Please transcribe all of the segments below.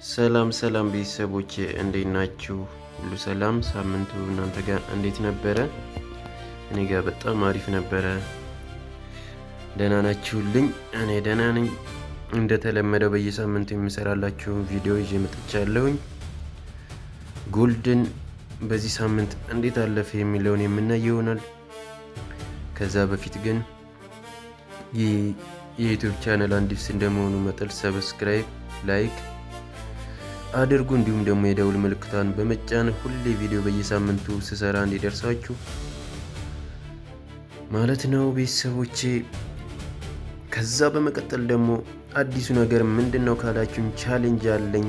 ሰላም ሰላም ቤተሰቦቼ እንዴት ናችሁ? ሁሉ ሰላም? ሳምንቱ እናንተ ጋር እንዴት ነበረ? እኔ ጋር በጣም አሪፍ ነበረ። ደህና ናችሁልኝ? እኔ ደህና ነኝ። እንደተለመደው በየሳምንቱ የምሰራላችሁ ቪዲዮ ይዤ መጥቻለሁኝ። ጎልድን በዚህ ሳምንት እንዴት አለፈ የሚለውን የምናይ ይሆናል። ከዛ በፊት ግን የዩቲዩብ ቻናል አዲስ እንደመሆኑ መጠን ሰብስክራይብ፣ ላይክ አድርጉ። እንዲሁም ደግሞ የደውል ምልክቷን በመጫን ሁሌ ቪዲዮ በየሳምንቱ ስሰራ እንዲደርሳችሁ ማለት ነው ቤተሰቦቼ። ከዛ በመቀጠል ደግሞ አዲሱ ነገር ምንድነው ካላችሁኝ ቻሌንጅ አለኝ።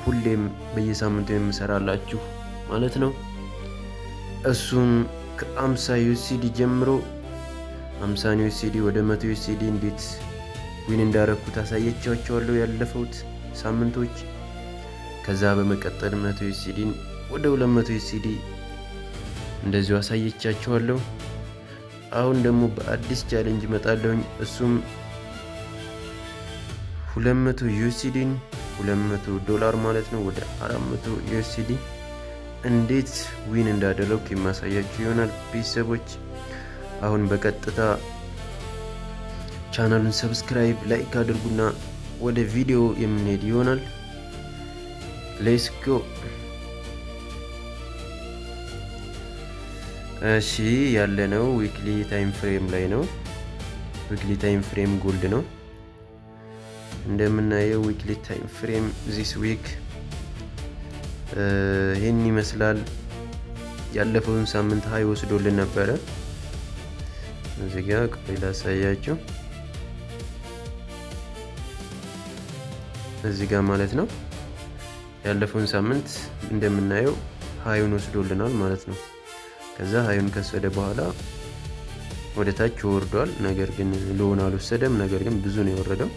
ሁሌም በየሳምንቱ የምሰራላችሁ ማለት ነው። እሱም ከ50 ዩኤስዲ ጀምሮ 50 ዩኤስዲ ወደ 100 ዩኤስዲ እንዴት ዊን እንዳረኩት አሳየቻችኋለሁ ያለፉት ሳምንቶች። ከዛ በመቀጠል 100 ዩኤስዲን ወደ 200 ዩኤስዲ እንደዚሁ አሳየቻችኋለሁ። አሁን ደግሞ በአዲስ ቻሌንጅ መጣለሁኝ። እሱም 200 ዩኤስዲን $200 ማለት ነው ወደ 400 ዩኤስዲ እንዴት ዊን እንዳደረኩ የማሳያችሁ ይሆናል ቤተሰቦች። አሁን በቀጥታ ቻናሉን ሰብስክራይብ፣ ላይክ አድርጉና ወደ ቪዲዮ የምንሄድ ይሆናል። ሌትስ ጎ። እሺ ያለነው ዊክሊ ታይም ፍሬም ላይ ነው። ዊክሊ ታይም ፍሬም ጎልድ ነው እንደምናየው። ዊክሊ ታይም ፍሬም ዚስ ዊክ ይህን ይመስላል። ያለፈውን ሳምንት ሃይ ወስዶልን ነበረ። እዚህ ጋር ቆይ ላሳያችሁ። እዚህ ጋር ማለት ነው ያለፈውን ሳምንት እንደምናየው ሃዩን ወስዶልናል ማለት ነው። ከዛ ሃዩን ከወሰደ በኋላ ወደ ታች ወርዷል። ነገር ግን ሎውን አልወሰደም። ነገር ግን ብዙ ነው የወረደው።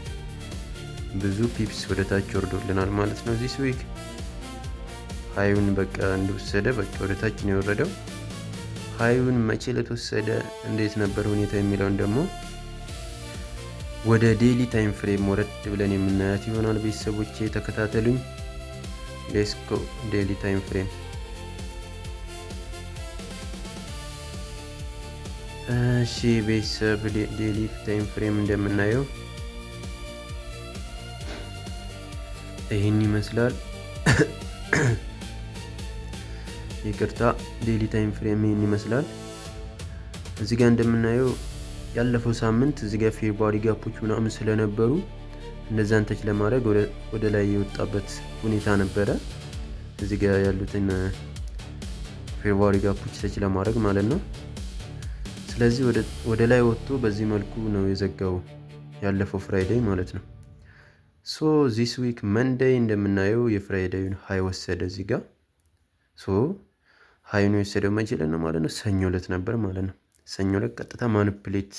ብዙ ፒፕስ ወደ ታች ወርዶልናል ማለት ነው። ዚስ ዊክ ሃዩን በቃ እንደወሰደ በቃ ወደ ታች ነው የወረደው። ሃዩን መቼ ለተወሰደ እንዴት ነበር ሁኔታ የሚለውን ደግሞ ወደ ዴሊ ታይም ፍሬም ወረድ ብለን የምናያት ይሆናል ቤተሰቦቼ። ተከታተሉኝ። ሌትስ ጎ። ዴሊ ታይም ፍሬም። እሺ ቤተሰብ ዴሊ ታይም ፍሬም እንደምናየው ይህን ይመስላል። ይቅርታ፣ ዴሊ ታይም ፍሬም ይህን ይመስላል። እዚህ ጋር እንደምናየው ያለፈው ሳምንት እዚህ ጋር ፌብሩዋሪ ጋፖች ምናምን ስለነበሩ እነዛን ተች ለማድረግ ወደ ላይ የወጣበት ሁኔታ ነበረ። እዚህ ጋር ያሉትን ፌብሩዋሪ ጋፖች ተች ለማድረግ ማለት ነው። ስለዚህ ወደ ላይ ወጥቶ በዚህ መልኩ ነው የዘጋው ያለፈው ፍራይዴይ ማለት ነው። ሶ ዚስ ዊክ መንዴይ እንደምናየው የፍራይዴዩን ሃይ ወሰደ። እዚህ ጋር ሶ ሃይኑ የወሰደው መቼ ዕለት ነው ማለት ነው? ሰኞ ዕለት ነበር ማለት ነው። ሰኞ ዕለት ቀጥታ ማኒፕሌት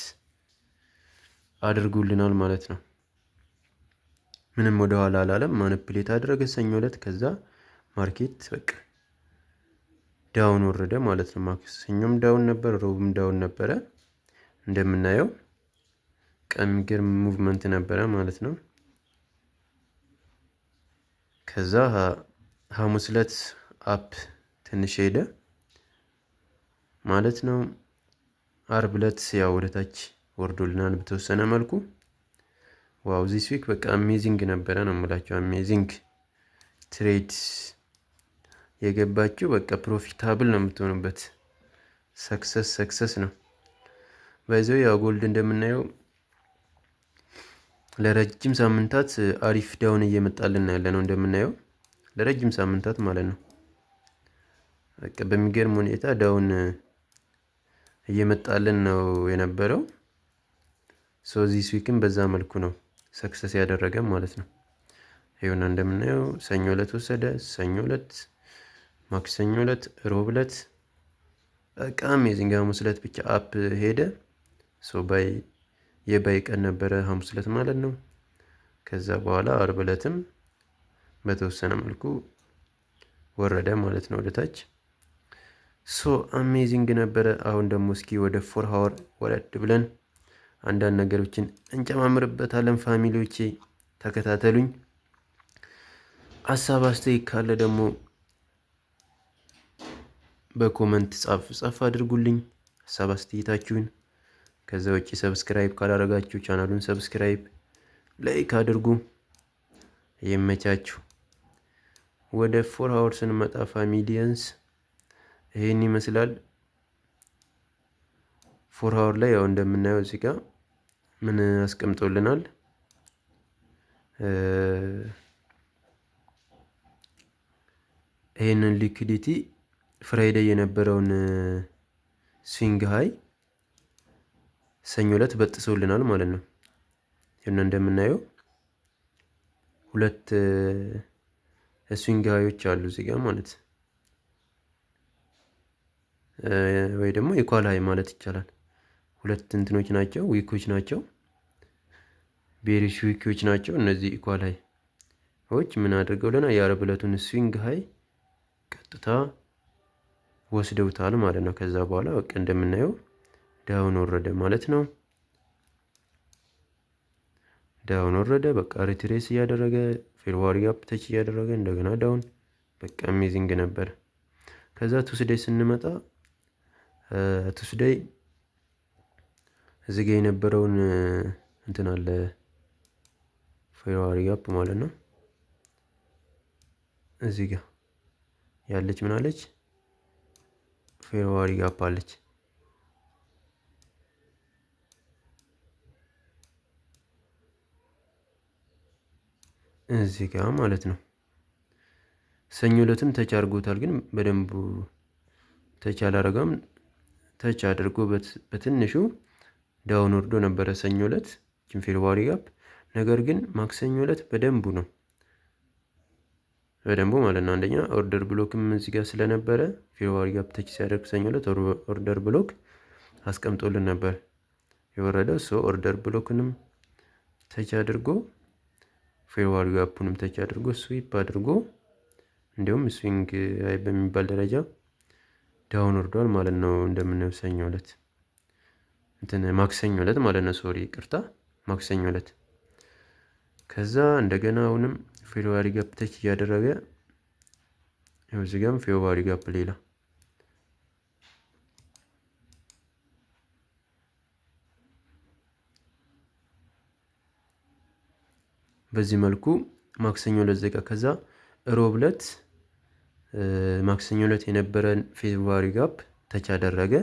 አድርጉልናል ማለት ነው። ምንም ወደ ኋላ አላለም። ማኒፕሌት አደረገ ሰኞ ዕለት። ከዛ ማርኬት በቃ ዳውን ወረደ ማለት ነው። ማክሰኞም ዳውን ነበር፣ ሮብም ዳውን ነበረ። እንደምናየው የሚገርም ሙቭመንት ነበረ ማለት ነው። ከዛ ሐሙስ ዕለት አፕ ትንሽ ሄደ ማለት ነው። አርብ ዕለት ያው ወደታች ወርዶልናል በተወሰነ መልኩ። ዋው ዚስ ዊክ በቃ አሜዚንግ ነበረ ነው የምላችሁ። አሜዚንግ ትሬድ የገባችሁ በቃ ፕሮፊታብል ነው የምትሆኑበት። ሰክሰስ ነው ባይዘው። ያው ጎልድ እንደምናየው ለረጅም ሳምንታት አሪፍ ዳውን እየመጣልን ያለ ነው እንደምናየው፣ ለረጅም ሳምንታት ማለት ነው። በቃ በሚገርም ሁኔታ ዳውን እየመጣልን ነው የነበረው። ሶ ዚስ ዊክም በዛ መልኩ ነው ሰክሰስ ያደረገ ማለት ነው። ይኸውና እንደምናየው ሰኞ ዕለት ወሰደ፣ ሰኞ ዕለት፣ ማክሰኞ ዕለት፣ ሮብ ዕለት በቃ አሜዚንግ። ሐሙስ ዕለት ብቻ አፕ ሄደ። ሶ የባይ ቀን ነበረ ሐሙስ ዕለት ማለት ነው። ከዛ በኋላ አርብ ዕለትም በተወሰነ መልኩ ወረደ ማለት ነው ወደታች። ሶ አሜዚንግ ነበረ። አሁን ደግሞ እስኪ ወደ 4 ሃወር ወረድ ብለን አንዳንድ ነገሮችን እንጨማምርበታለን ፋሚሊዎቼ። ተከታተሉኝ። ሀሳብ አስተያየት ካለ ደግሞ በኮመንት ጻፍ አድርጉልኝ ሀሳብ አስተያየታችሁን። ከዛ ውጪ ሰብስክራይብ ካላደረጋችሁ ቻናሉን ሰብስክራይብ፣ ላይክ አድርጉ። ይመቻችሁ። ወደ 4 ሃወር ስንመጣ ፋሚሊየንስ ይሄን ይመስላል። 4 ሃወር ላይ ያው እንደምናየው እዚህ ጋር ምን አስቀምጦልናል? ይሄንን ሊኩዲቲ ፍራይዴይ የነበረውን ስዊንግ ሃይ ሰኞ ዕለት በጥሶልናል ማለት ነው። እና እንደምናየው ሁለት ስዊንግ ሃዮች አሉ እዚህ ጋር ማለት ወይ ደግሞ ኢኳል ሃይ ማለት ይቻላል። ሁለት እንትኖች ናቸው፣ ዊኮች ናቸው፣ ቤሪሽ ዊኮች ናቸው። እነዚህ ኢኳል ሃይዎች ምን አድርገውልናል? የዓርብ ዕለቱን ስዊንግ ሃይ ቀጥታ ወስደውታል ማለት ነው። ከዛ በኋላ በቃ እንደምናየው ዳውን ወረደ ማለት ነው። ዳውን ወረደ በቃ ሪትሬስ እያደረገ ፌብሩዋሪ ጋፕ ተች እያደረገ እንደገና ዳውን። በቃ አሜዚንግ ነበር። ከዛ ቱስዴይ ስንመጣ ቱስዴይ እዚህ ጋር የነበረውን እንትን አለ ፌብሩዋሪ ጋፕ ማለት ነው። እዚህ ጋር ያለች ምን አለች? ፌብሩዋሪ ጋፕ አለች። እዚህ ጋር ማለት ነው። ሰኞ ዕለትም ተች አድርጎታል፣ ግን በደንብ ተች አላረገም። ተች አድርጎ በትንሹ ዳውን ወርዶ ነበረ ሰኞ ዕለት ፌብሩዋሪ ጋፕ። ነገር ግን ማክሰኞ ዕለት በደንቡ ነው ማለት ነው። አንደኛ ኦርደር ብሎክም እዚህ ጋር ስለነበረ ፌብሩዋሪ ጋፕ ተች ሲያደርግ ሰኞ ዕለት ኦርደር ብሎክ አስቀምጦልን ነበር የወረደው። ኦርደር ብሎክንም ተች አድርጎ ፌብሩዋሪ ጋፑንም ተች አድርጎ ስዊፕ አድርጎ እንዲሁም ስዊንግ አይ በሚባል ደረጃ ዳውን ወርዷል ማለት ነው። እንደምናየው ሰኞ ዕለት ማክሰኞ ዕለት ማለት ነው። ሶሪ ይቅርታ፣ ማክሰኞ ዕለት። ከዛ እንደገና አሁንም ፌብሩዋሪ ጋፕ ተች እያደረገ ይኸው እዚህ ጋርም ፌብሩዋሪ ጋፕ ሌላ በዚህ መልኩ ማክሰኞ ዕለት ዘጋ። ከዛ ሮብ ዕለት ማክሰኞ ዕለት የነበረን ፌብሩዋሪ ጋፕ ተች አደረገ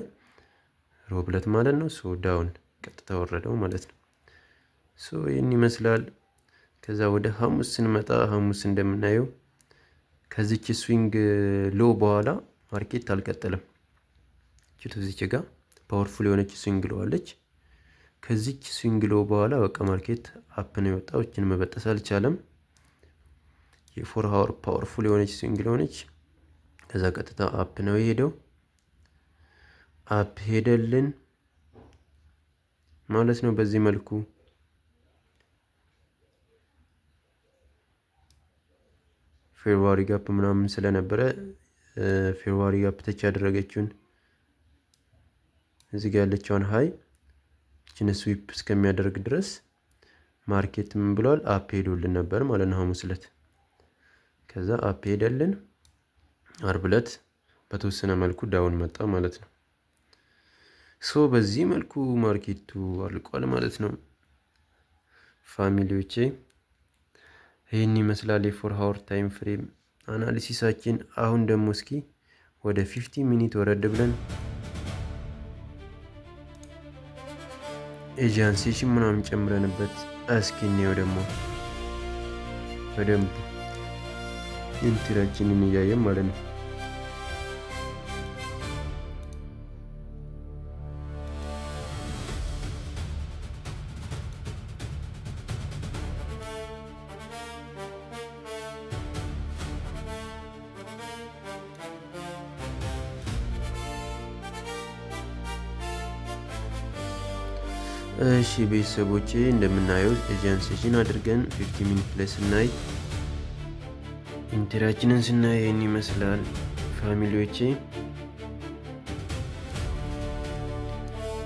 ሮብ ዕለት ማለት ነው። ዳውን ቀጥታ ወረደው ማለት ነው። ይህን ይመስላል። ከዛ ወደ ሐሙስ ስንመጣ ሐሙስ እንደምናየው ከዚች ስዊንግ ሎ በኋላ ማርኬት አልቀጠለም። እዚች ጋር ፓወርፉል የሆነች ስዊንግ ሎ አለች። ከዚች ስዊንግ ሎ በኋላ በቃ ማርኬት አፕ ነው የወጣው። እችን መበጠስ አልቻለም። የ4 ሃወር ፓወርፉል የሆነች ስዊንግ ሎ ነች። ከዛ ቀጥታ አፕ ነው የሄደው። አፕ ሄደልን ማለት ነው። በዚህ መልኩ ፌብሩዋሪ ጋፕ ምናምን ስለነበረ ፌብሩዋሪ ጋፕ ተች ያደረገችውን እዚህ ጋር ያለችውን ሃይ እችን ስዊፕ እስከሚያደርግ ድረስ ማርኬት ምን ብሏል? አፕ ሄዶልን ነበር ማለት ነው ሐሙስ ዕለት። ከዛ አፕ ሄደልን፣ ዓርብ ዕለት በተወሰነ መልኩ ዳውን መጣ ማለት ነው። በዚህ መልኩ ማርኬቱ አልቋል ማለት ነው። ፋሚሊዎቼ ይህን ይመስላል የ4 ሃወር ታይም ፍሬም አናሊሲሳችን። አሁን ደግሞ እስኪ ወደ 50 ሚኒት ወረድ ብለን ኤጀንሲሽን ምናምን ጨምረንበት እስኪ እንየው ደግሞ በደንብ ኢንትራችንን እያየን ማለት ነው። እሺ ቤተሰቦቼ እንደምናየው ኤጀንሲሽን አድርገን 50 ሚኒት ላይ ስናይ ኢንትራችንን ስናይ ይህን ይመስላል ፋሚሊዎቼ።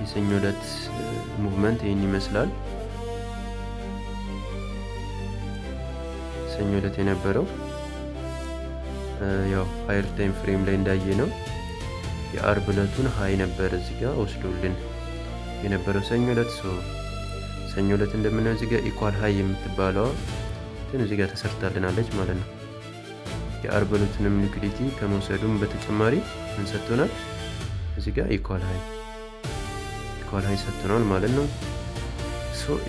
የሰኞ ዕለት ሙቭመንት ይህን ይመስላል። ሰኞ ዕለት የነበረው ያው ሃየር ታይም ፍሬም ላይ እንዳየ ነው የአርብ ዕለቱን ሃይ ነበር እዚህ ጋር ወስዶልን የነበረው ሰኞ ዕለት። ሰኞ ዕለት እንደምናየው እዚህ ጋር ኢኳል ሃይ የምትባለዋ ግን እዚህ ጋር ተሰርታልናለች ማለት ነው። የአርብ ዕለቱንም ሊኩዲቲ ከመውሰዱም በተጨማሪ ምን ሰጥቶናል? እዚህ ጋር ኢኳል ሃይ ሰጥቶናል ማለት ነው።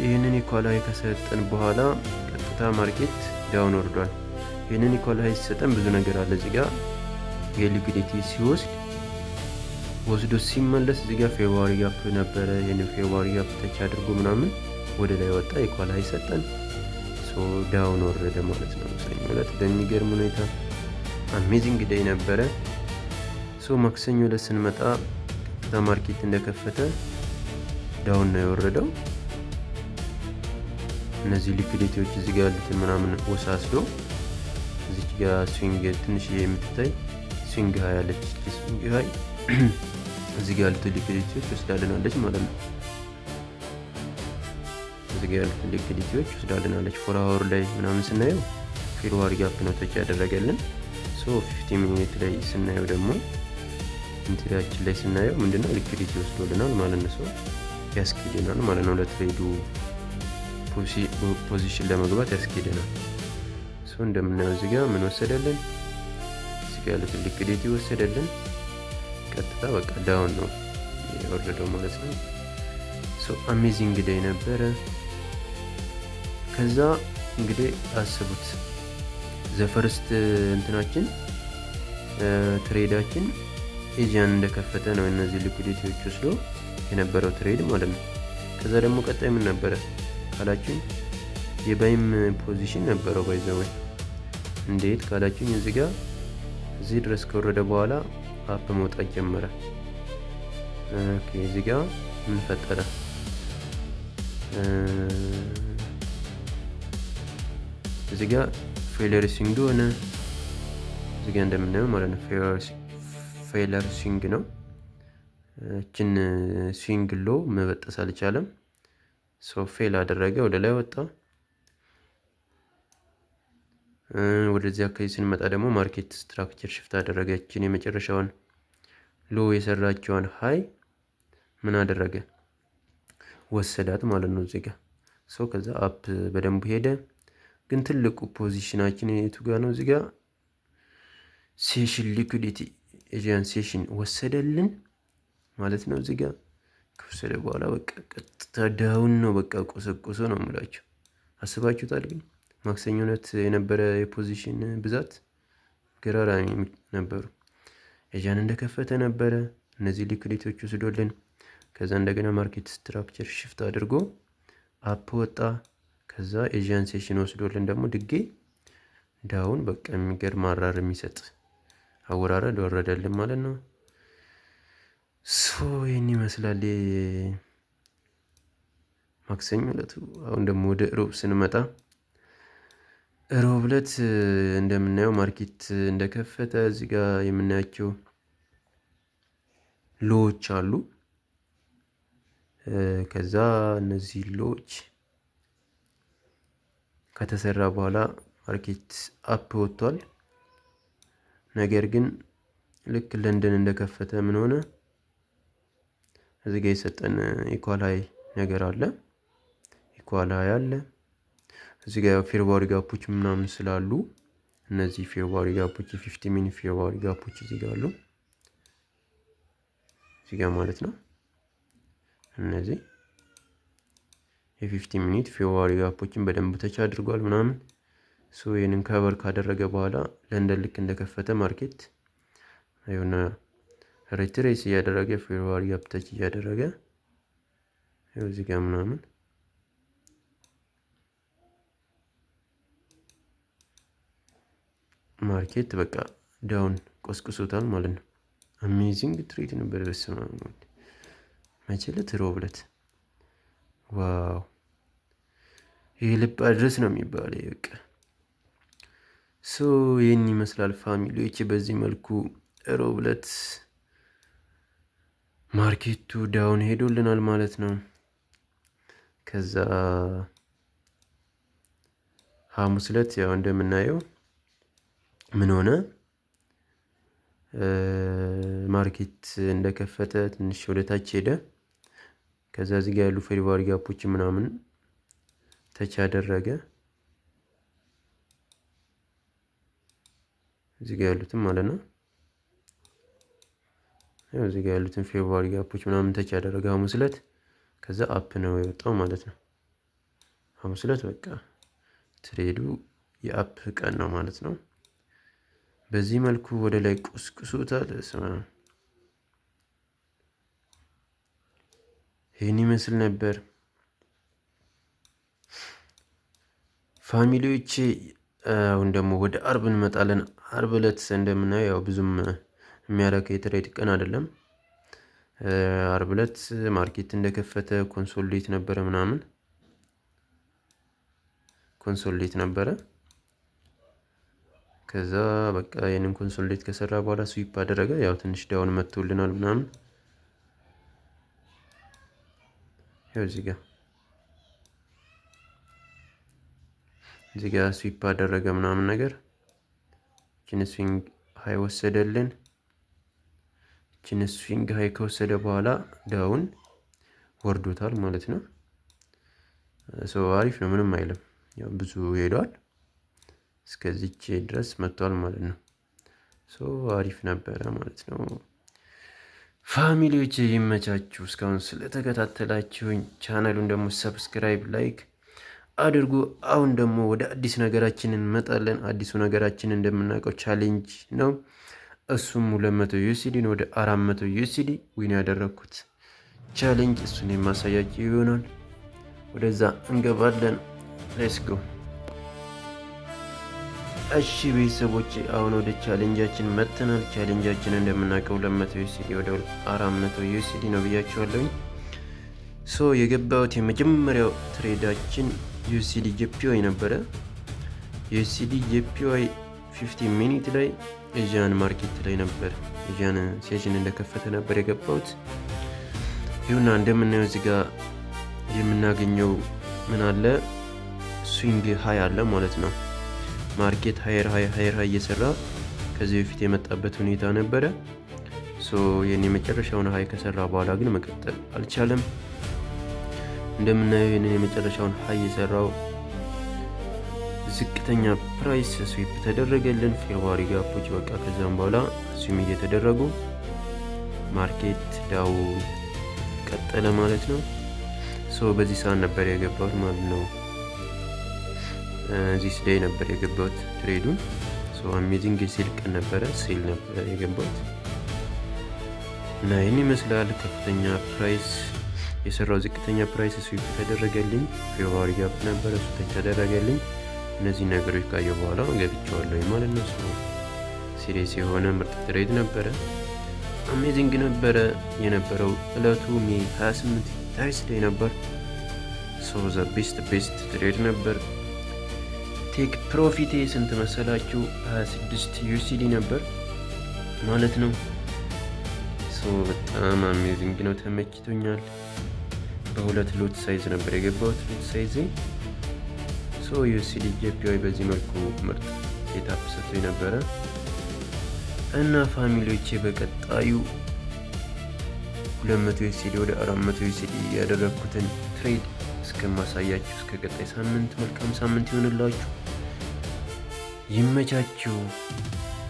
ይህንን ኢኳል ሃይ ከሰጠን በኋላ ቀጥታ ማርኬት ዳውን ወርዷል። ይህንን ኢኳል ሃይ ሲሰጠን ብዙ ነገር አለ። እዚህ ጋር የሊኩዲቲ ወስዶ ሲመለስ እዚህ ጋር ፌብሩዋሪ ጋፕ ነበረ። ይህንን ፌብሩዋሪ ጋፕ ተች አድርጎ ምናምን ወደ ላይ ወጣ፣ ኢኳል ሃይ ሰጠን፣ ዳውን ወረደ ማለት ነው። ሰኞ ዕለት በሚገርም ሁኔታ አሜዚንግ ዴይ ነበረ። ማክሰኞ ዕለት ስንመጣ ቀጥታ ማርኬት እንደከፈተ ዳውን ነው የወረደው። እነዚህ ሊኩዲቲዎች እዚህ ጋር ያሉትን ምናምን ወሳስዶ እዚች ጋር ስዊንግ ትንሽ የምትታይ ስዊንግ ሃይ ያለች ስዊንግ ሃይ እዚህ ጋር ያሉትን ሊኩዲቲዎች ወስዳልናለች ማለት ነው። እዚህ ጋር ያሉትን ሊኩዲቲዎች ወስዳልናለች። 4 አወር ላይ ምናምን ስናየው ፌብሩዋሪ ጋፕ ነው ተች ያደረገልን። 15 ሚኒት ላይ ስናየው ደግሞ ኢንትሪያችን ላይ ስናየው ምንድነው ሊኩዲቲ ወስዶልናል ማለት ነው። ያስኬደናል ማለት ነው። ለትሬዱ ፖዚሽን ለመግባት ያስኬደናል። እንደምናየው እዚህ ጋር ምን ወሰደልን? እዚህ ጋር ያሉትን ሊኩዲቲ ወሰደልን። ቀጥታ በቃ ዳውን ነው የወረደው ማለት ነው። አሜዚንግ ዴይ ነበረ። ከዛ እንግዲህ አስቡት ዘፈርስት እንትናችን ትሬዳችን ኤጂያን እንደከፈተ ነው እነዚህ ሊኩዲቲዎች ወስዶ የነበረው ትሬድ ማለት ነው። ከዛ ደግሞ ቀጣይ ምን ነበረ ካላችን የባይም ፖዚሽን ነበረው ባይዘወይ። እንዴት ካላችን እዚህ ጋር እዚህ ድረስ ከወረደ በኋላ አፕ መውጣት ጀመረ። ኦኬ እዚህ ጋር ምን ፈጠረ? እዚህ ጋር ፌለር ስዊንግ ሆነ። እዚህ ጋር እንደምናየው ማለት ነው ፌለር ስዊንግ ነው። እችን ስዊንግ ሎ መበጠስ አልቻለም። ፌል አደረገ፣ ወደ ላይ ወጣ። ወደዚህ አካባቢ ስንመጣ ደግሞ ማርኬት ስትራክቸር ሽፍት አደረገ። እችን የመጨረሻውን ሎ የሰራቸውን ሃይ ምን አደረገ? ወሰዳት ማለት ነው እዚህ ጋር። ከዛ አፕ በደንብ ሄደ። ግን ትልቁ ፖዚሽናችን የቱ ጋር ነው? እዚህ ጋር ሴሽን ሊኩዲቲ ኤጂያን ሴሽን ወሰደልን ማለት ነው። እዚህ ጋር ከወሰደ በኋላ በቃ ቀጥታ ዳውን ነው፣ በቃ ቆሰቆሶ ነው የምላችሁ። አስባችሁታል? ግን ማክሰኞ ዕለት የነበረ የፖዚሽን ብዛት ገራራሚ ነበሩ። ኤጂያን እንደከፈተ ነበረ እነዚህ ሊኩዲቲዎች ወስዶልን፣ ከዛ እንደገና ማርኬት ስትራክቸር ሽፍት አድርጎ አፕ ወጣ። ከዛ ኤጂያን ሴሽን ወስዶልን ደግሞ ድጌ ዳውን በቃ የሚገርም አራር የሚሰጥ አወራረድ ወረደልን ማለት ነው። ይህን ይመስላል ማክሰኞ ዕለቱ። አሁን ደግሞ ወደ ሮብ ስንመጣ ሮብ ዕለት እንደምናየው ማርኬት እንደከፈተ እዚህ ጋር የምናያቸው ሎዎች አሉ። ከዛ እነዚህ ሎዎች ከተሰራ በኋላ ማርኬት አፕ ወጥቷል። ነገር ግን ልክ ለንደን እንደከፈተ ምን ሆነ? እዚህ ጋር የሰጠን ኢኳል ሃይ ነገር አለ። ኢኳል ሃይ አለ። እዚህ ጋር ፌብሩዋሪ ጋፖች ምናምን ስላሉ እነዚህ ፌብሩዋሪ ጋፖች የ50 ሚኒት ፌብሩዋሪ ጋፖች እዚህ ጋር አሉ። እዚህ ጋር ማለት ነው። እነዚህ የ50 ሚኒት ፌብሩዋሪ ጋፖችን በደንብ ተች አድርጓል ምናምን። ይህንን ከቨር ካደረገ በኋላ ለንደን ልክ እንደከፈተ ማርኬት የሆነ ሪትሬስ እያደረገ ፌብሩዋሪ ጋፕ ተች እያደረገ እዚህ ጋር ምናምን ማርኬት በቃ ዳውን ቆስቁሶታል ማለት ነው። አሜዚንግ ትሬድ ነበር። በስመ አብ መቼ ዕለት? ሮብ ዕለት። ዋው ይሄ ልብ አድረስ ነው የሚባለው። በቃ ይህን ይመስላል ፋሚሊዎች። በዚህ መልኩ ሮብ ዕለት ማርኬቱ ዳውን ሄዶልናል ማለት ነው። ከዛ ሐሙስ ዕለት ያው እንደምናየው ምን ሆነ? ማርኬት እንደከፈተ ትንሽ ወደ ታች ሄደ። ከዛ እዚህ ጋር ያሉ ፌር ቫልዩ ጋፖች ምናምን ተች ያደረገ እዚህ ጋር ያሉትን ማለት ነው። ያው እዚህ ጋር ያሉትን ፌር ቫልዩ ጋፖች ምናምን ተች ያደረገ ሐሙስ ዕለት። ከዛ አፕ ነው የወጣው ማለት ነው። ሐሙስ ዕለት በቃ ትሬዱ የአፕ ቀን ነው ማለት ነው። በዚህ መልኩ ወደ ላይ ቁስቁሱታል። ይህን ይመስል ነበር ፋሚሊዎቼ። አሁን ደግሞ ወደ አርብ እንመጣለን። አርብ ዕለት እንደምናየው ያው ብዙም የሚያረካ የትሬድ ቀን አይደለም። አርብ ዕለት ማርኬት እንደከፈተ ኮንሶሊዴት ነበረ ምናምን ኮንሶሊዴት ነበረ። ከዛ በቃ ይሄንን ኮንሶሊዴት ከሰራ በኋላ ስዊፕ አደረገ። ያው ትንሽ ዳውን መጥቶልናል ምናምን። ያው እዚህ ጋር ስዊፕ አደረገ ምናምን ነገር ቺን ስዊንግ ሃይ ወሰደልን። ቺን ስዊንግ ሃይ ከወሰደ በኋላ ዳውን ወርዶታል ማለት ነው። አሪፍ ነው፣ ምንም አይልም። ያው ብዙ ሄዷል፣ እስከዚች ድረስ መጥቷል ማለት ነው። አሪፍ ነበረ ማለት ነው። ፋሚሊዎች ይመቻችሁ። እስካሁን ስለተከታተላችሁኝ ቻናሉን ደግሞ ሰብስክራይብ፣ ላይክ አድርጉ። አሁን ደግሞ ወደ አዲስ ነገራችን እንመጣለን። አዲሱ ነገራችን እንደምናውቀው ቻሌንጅ ነው። እሱም 200 ዩኤስዲ ነው። ወደ 400 ዩኤስዲ ዊን ያደረኩት ቻሌንጅ፣ እሱን የማሳያችሁ ይሆናል። ወደዛ እንገባለን። ሌትስ ጎ። እሺ ቤተሰቦች፣ አሁን ወደ ቻሌንጃችን መጥተናል። ቻሌንጃችን እንደምናውቀው 200 ዩኤስዲ ወደ 400 ዩኤስዲ ነው ብያችኋለሁኝ። የገባሁት የመጀመሪያው ትሬዳችን ዩኤስዲ ጄፒዋይ ነበረ። ዩኤስዲ ጄፒዋይ 50 ሚኒት ላይ ኤዥያን ማርኬት ላይ ነበር። ኤዥያን ሴሽን እንደከፈተ ነበር የገባሁት። ይሁና እንደምናየው እዚህ ጋር የምናገኘው ምን አለ? ስዊንግ ሃይ አለ ማለት ነው። ማርኬት ሃየር ሃይ እየሰራ ከዚህ በፊት የመጣበት ሁኔታ ነበረ። ይህን የመጨረሻውን ሃይ ከሰራ በኋላ ግን መቀጠል አልቻለም። እንደምናየው ይህንን የመጨረሻውን ሃይ የሰራው ዝቅተኛ ፕራይስ ስዊፕ ተደረገልን። ፌር ቫልዩ ጋፖች በቃ ከዛም በኋላ ስዊም እየተደረጉ ማርኬት ዳውን ቀጠለ ማለት ነው። በዚህ ሰዓት ነበር የገባሁት ማለት ነው። እዚህ ላይ ነበር የገባሁት ትሬዱን። አሜዚንግ የሴል ቀን ነበረ፣ ሴል ነበረ የገባሁት እና ይህን ይመስላል። ከፍተኛ ፕራይስ የሰራው ዝቅተኛ ፕራይስ ስዊፕ ተደረገልኝ። ፌር ቫልዩ ጋፕ ነበረ፣ እሱ ተደረገልኝ። እነዚህ ነገሮች ካየሁ በኋላ ገብቼዋለሁ ማለት ነው። ሲሪየስ የሆነ ምርጥ ትሬድ ነበረ። አሜዚንግ ነበረ የነበረው። እለቱ ሜይ 28 ታይስዴይ ነበር። ዘ ቤስት ትሬድ ነበር። ቴክ ፕሮፊቴ ስንት መሰላችሁ? 26 ዩኤስዲ ነበር ማለት ነው። በጣም አሜዚንግ ነው፣ ተመችቶኛል። በሁለት ሎት ሳይዝ ነበር የገባሁት። ሎት ሳይዝ ዩኤስዲ ጄፒዋይ በዚህ መልኩ ምርጥ ሴታፕ ሰጥቶኝ ነበረ እና ፋሚሊዎቼ በቀጣዩ 200 ዩኤስዲ ወደ 400 ዩኤስዲ ያደረግኩትን ትሬድ እስከማሳያችሁ እስከ ቀጣይ ሳምንት መልካም ሳምንት ይሆንላችሁ። ይመቻችሁ።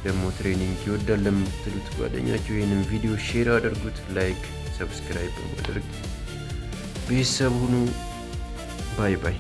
ደግሞ ትሬኒንግ ይወዳል ለምትሉት ጓደኛችሁ ይህንን ቪዲዮ ሼር አድርጉት። ላይክ፣ ሰብስክራይብ በማድረግ ቤተሰብ ሁኑ። ባይ ባይ።